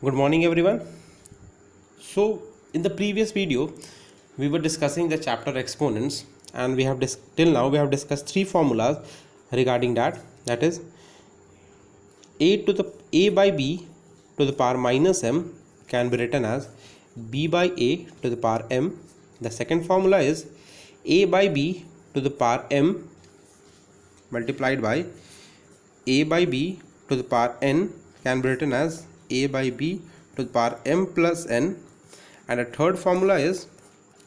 Good morning, everyone. So, in the previous video, we were discussing the chapter exponents, and we have till now we have discussed three formulas regarding that. That is, a by b to the power minus m can be written as b by a to the power m. The second formula is a by b to the power m multiplied by a by b to the power n can be written as a by b to the power m plus n, and a third formula is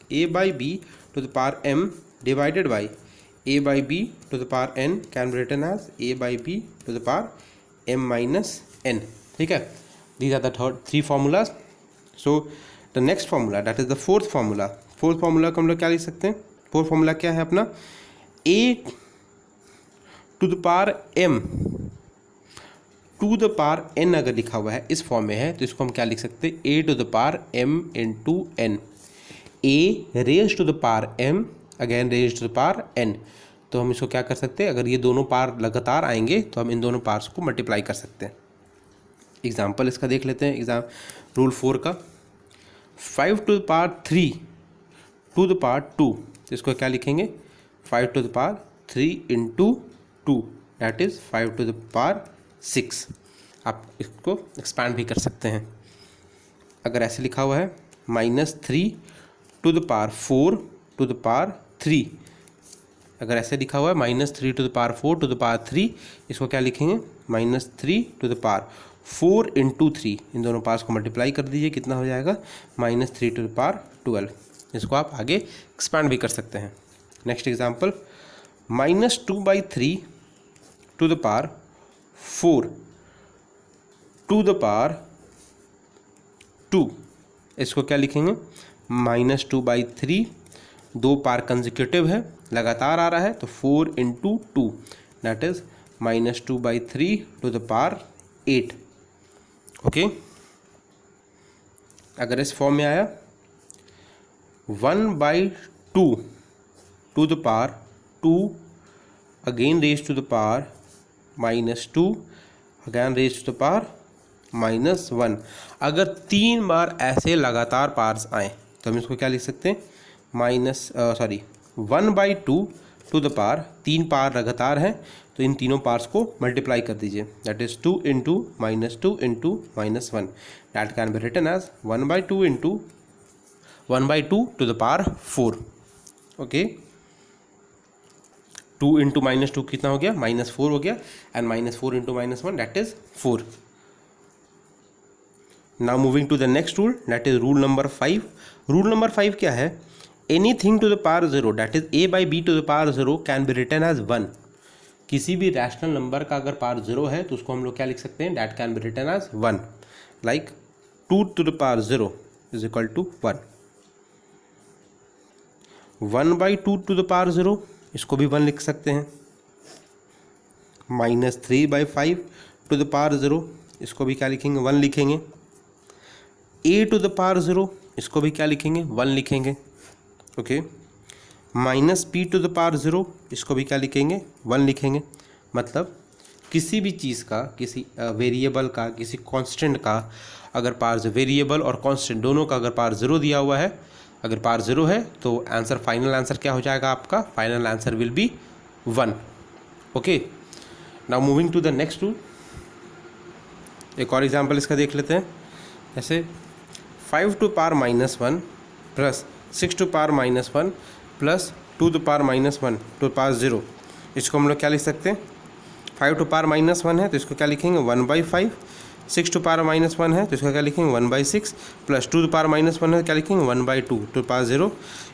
a by b to the power m divided by a by b to the power n can be written as a by b to the power m minus n. ठीक है, these are the three formulas. So the next formula, that is the fourth formula को हम लोग क्या लिख सकते हैं? Fourth formula क्या है अपना? a to the power m to the power n अगर लिखा हुआ है इस फॉर्म में है तो इसको हम क्या लिख सकते हैं? a to the power m into n. a raise to the power m again raise to the power n. तो हम इसको क्या कर सकते हैं? अगर ये दोनों पावर लगातार आएंगे तो हम इन दोनों पार्ट्स को मल्टीप्लाई कर सकते हैं. एग्जाम्पल इसका देख लेते हैं. रूल 4 का 5 to the power 3 to the power 2, तो इसको क्या लिखेंगे? 5 to the power 3 into 2, that is 5 to the power 6. आप इसको एक्सपैंड भी कर सकते हैं. अगर ऐसे लिखा हुआ है -3 to the power 4 to the power 3, अगर ऐसे लिखा हुआ है -3 to the power 4 to the power 3, इसको क्या लिखेंगे? -3 टू द पावर 4 इंटू 3, इन दोनों पार्ट्स को मल्टीप्लाई कर दीजिए, कितना हो जाएगा? -3 टू द पावर 12. इसको आप आगे एक्सपैंड भी कर सकते हैं. Next example -2/3 to the power 4 to the power 2, इसको क्या लिखेंगे? -2/3, दो पावर कंसेक्यूटिव है, लगातार आ रहा है, तो 4 into 2, that is -2/3 to the power 8. Okay, अगर इस फॉर्म में आया 1/2 to the power 2 again raise to the power -2 again raise to the power -1. अगर 3 बार ऐसे लगातार पार्ट्स आए तो हम इसको क्या लिख सकते हैं? 1/2 टू द पावर, 3 पावर लगातार हैं तो इन तीनों पार्ट्स को मल्टीप्लाई कर दीजिए, that is 2 into -2 into -1, that can be written as 1/2 into 1/2 to the power 4. Okay, 2 into -2 कितना हो गया? -4 हो गया, and -4 into -1 that is 4. Now moving to the next rule, that is rule number 5. Rule number 5 क्या है? Anything to the power 0, that is a by B to the power 0 can be written as 1. किसी भी rational number का अगर power 0 है तो उसको हम लोग क्या लिख सकते हैं? That can be written as 1. Like 2 to the power 0 is equal to 1. 1/2 to the power 0, इसको भी 1 लिख सकते हैं. -3/5 टू द पावर 0, इसको भी क्या लिखेंगे? 1 लिखेंगे. a टू द पावर 0, इसको भी क्या लिखेंगे? 1 लिखेंगे. Okay, -p to the power 0, इसको भी क्या लिखेंगे? 1 लिखेंगे. मतलब किसी भी चीज़ का, किसी वेरिएबल का, किसी कांस्टेंट का अगर पावर, वेरिएबल और कांस्टेंट दोनों का अगर पावर 0 दिया हुआ है, अगर पावर 0 है तो आंसर, फाइनल आंसर क्या हो जाएगा आपका? Final answer will be 1. Okay, now moving to the next rule. एक और एग्जांपल इसका देख लेते हैं. ऐसे 5 to power -1 plus 6 to power -1 plus 2 to power -1 to power 0, इसको हम लोग क्या लिख सकते हैं? 5 टू पावर -1 है तो इसको क्या लिखेंगे? 1/5. 6 टू पावर -1 है तो इसका क्या लिखेंगे? 1/6 प्लस 2 टू पावर -1 है तो क्या लिखेंगे? 1/2 टू पावर 0.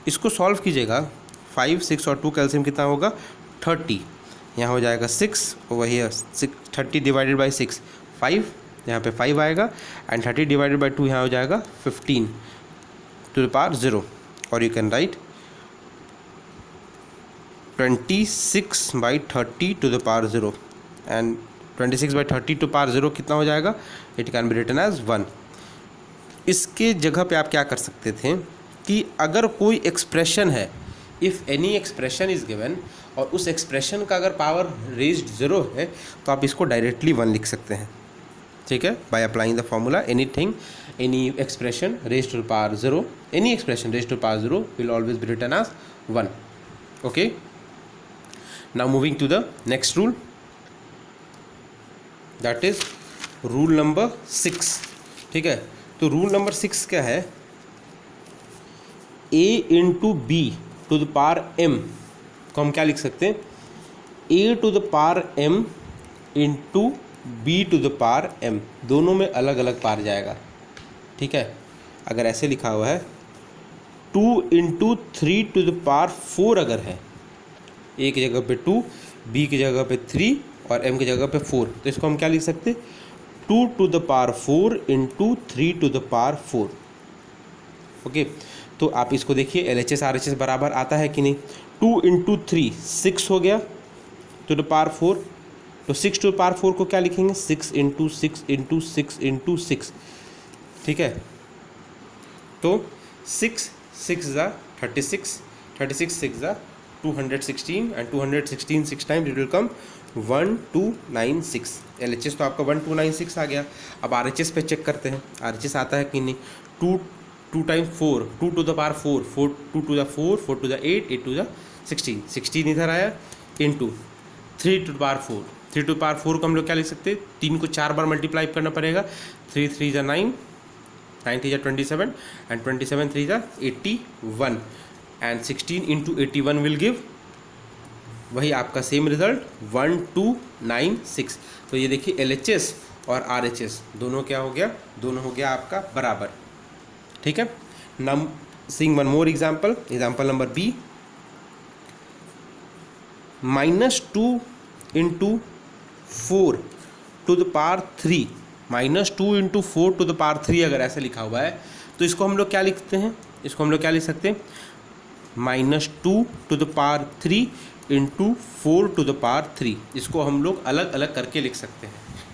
इसको सॉल्व कीजिएगा. 5, 6 और 2 कैल्सियम कितना होगा? 30. यहाँ हो जाएगा 6, वही है 30 डिवाइडेड बाई 6 5, यहाँ पे 5 आएगा, एंड 30 डिवाइडेड बाई 2 यहाँ हो जाएगा 15 टू द पावर 0. और you can write 26/30 to the power 0, and 26/30 to power 0 कितना हो जाएगा? It can be written as 1. इसके जगह पे आप क्या कर सकते थे कि अगर कोई एक्सप्रेशन है, if any expression is given, और उस एक्सप्रेशन का अगर पावर रेज्ड 0 है तो आप इसको डायरेक्टली 1 लिख सकते हैं. ठीक है, by applying the formula anything, any expression raise to the power 0, any expression raise to the power 0 will always be written as 1. Okay, now moving to the next rule, that is rule number 6. ठीक है, तो rule number 6 क्या है, a into b to the power m को हम क्या लिख सकते हैं, a to the power m into b to the power m, दोनों में अलग अलग पार जाएगा. ठीक है, अगर ऐसे लिखा हुआ है 2 इंटू 3 टू द पावर 4 अगर है, a की जगह पे 2, b की जगह पे 3 और m की जगह पे 4, तो इसको हम क्या लिख सकते हैं, 2 to the power 4 into 3 to the power 4. Okay, तो आप इसको देखिए LHS RHS बराबर आता है कि नहीं. 2 इंटू 3 6 हो गया टू द पावर 4, तो 6 टू द पावर 4 को क्या लिखेंगे, 6 इंटू 6 इंटू 6 इंटू 6. ठीक है, तो 6 6 ज़ा 36, 36 6 ज़ा 216 and 216 6 times it will come 1296. LHS तो आपका 1296 आ गया. अब RHS पे चेक करते हैं, RHS आता है कि नहीं. 2 times 4, 2 to the power 4, 4 2 to the 4, 4 to the 8, 8 to the 16, 16 इधर आया, into 3 to the power 4, 3 to the power 4 को हम लोग क्या लिख सकते हैं, 3 को 4 बार मल्टीप्लाई करना पड़ेगा. 3 3 ज़ा 9, 9 3 ज़ा 27 एंड 27 3 ज़ा 81 एंड 16 इंटू 81 विल गिव वही आपका सेम रिजल्ट 1296. तो ये देखिए LHS और RHS दोनों क्या हो गया, दोनों हो गया आपका बराबर. ठीक है, नम seeing one more example, example number B, -2 into 4 to the power 3, -2 into 4 to the power 3 अगर ऐसे लिखा हुआ है, तो इसको हम लोग क्या लिखते हैं, इसको हम लोग क्या लिख सकते हैं, -2 to the power 3 into 4 to the power 3. इसको हम लोग अलग अलग करके लिख सकते हैं.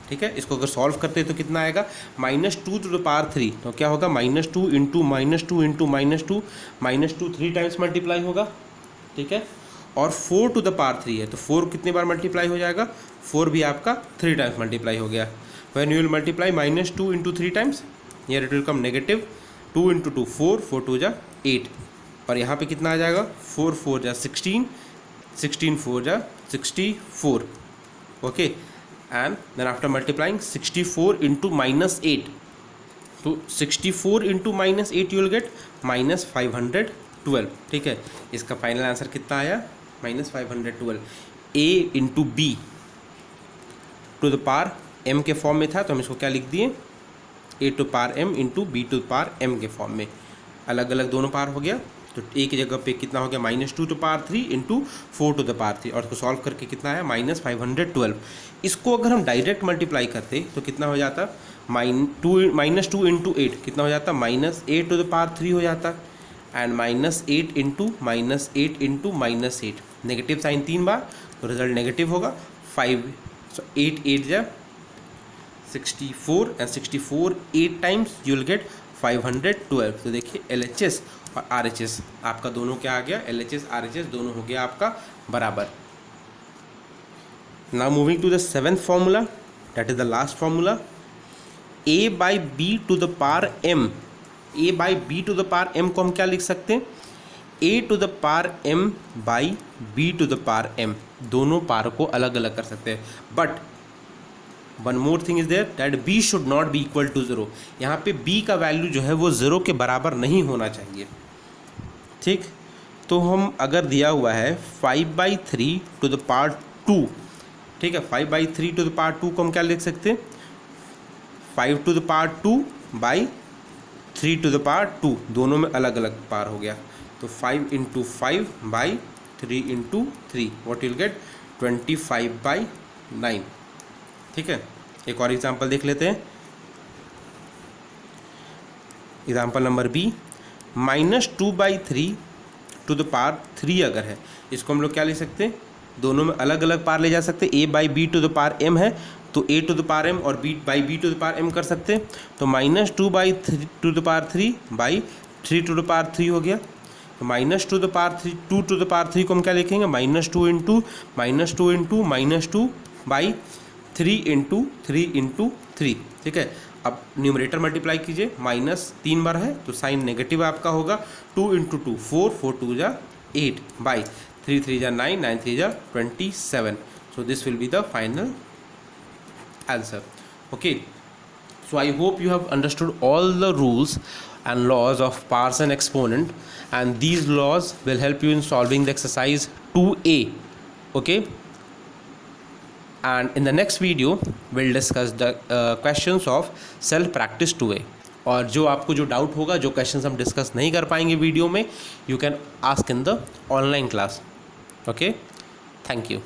ठीक है, इसको अगर सॉल्व करते हैं तो कितना आएगा, -2 टू द पावर 3, तो क्या होगा, -2 इंटू -2 इंटू -2, -2 3 टाइम्स मल्टीप्लाई होगा. ठीक है, और 4 टू द पावर 3 है, तो 4 कितने बार मल्टीप्लाई हो जाएगा, 4 भी आपका 3 टाइम्स मल्टीप्लाई हो गया. When you will multiply -2 into 3 times, here it will come negative 2 into 2 4, 4 2 जा 8, और यहाँ पे कितना आ जाएगा, 4 4 जा 16, 16 4 जा 64. Okay, and then after multiplying 64 into -8, तो 64 इंटू -8 यू विल गेट -512. ठीक है, इसका फाइनल आंसर कितना आया, -512. A into b to the power m के फॉर्म में था, तो हम इसको क्या लिख दिए, A to power m into b to power m के फॉर्म में. अलग अलग दोनों पावर हो गया, तो A की जगह पे कितना हो गया, -2 to power 3 into 4 to the power 3, और इसको सॉल्व करके कितना आया, -512. इसको अगर हम डायरेक्ट मल्टीप्लाई करते तो कितना हो जाता, -2 इंटू 8 कितना हो जाता, -8 टू द पावर 3 हो जाता, and -8 into -8 into -8, negative sign 3 बार, तो रिजल्ट नेगेटिव होगा. 8 8 जा 64 and 64 8 times you will get 512. तो देखिए LHS और RHS आपका दोनों क्या आ गया, LHS RHS दोनों हो गया आपका बराबर. Now moving to the 7th formula, that is the last formula, A by B to the power m, A by B to the power m को हम क्या लिख सकते हैं, A to the power m by B to the power m, दोनों पार को अलग अलग कर सकते हैं. But one more thing is there, that b should not be equal to 0. यहाँ पे b का वैल्यू जो है वो 0 के बराबर नहीं होना चाहिए. ठीक, तो हम अगर दिया हुआ है 5/3 टू द पावर 2, ठीक है, 5/3 टू द पावर 2 को हम क्या लिख सकते हैं, 5 to the power 2 by 3 to the power 2, दोनों में अलग अलग पावर हो गया. तो 5 into 5 by 3 into 3, what will get 25/9. ठीक है, एक और एग्जाम्पल देख लेते हैं, example number B, -2/3 to the power 3 अगर है, इसको हम लोग क्या ले सकते हैं, दोनों में अलग अलग पावर ले जा सकते हैं. A by B to the power m है, तो A to the power m और B by B to the power m कर सकते हैं. तो -2/3 to the power 3 by 3 to the power 3 हो गया. तो -2 to the power 3, 2 to the power 3 को हम क्या लिखेंगे, -2 into -2 into -2 by 3 into 3 into 3. ठीक है। अब न्यूमरेटर मल्टीप्लाई कीजिए, माइनस 3 बार है तो साइन नेगेटिव आपका होगा, 2 इंटू 2 4, 4 2 जा 8 बाई 3 3 जा 9, 9 3 जा 27. So this will be the final answer. Okay. So I hope you have understood all the rules and laws of powers and exponent, and these laws will help you in solving the exercise 2A. Okay. And in the next video we'll discuss the questions of self practice 2A. और जो आपको जो doubt होगा, जो questions हम discuss नहीं कर पाएंगे वीडियो में, you can ask in the online class. Okay, thank you.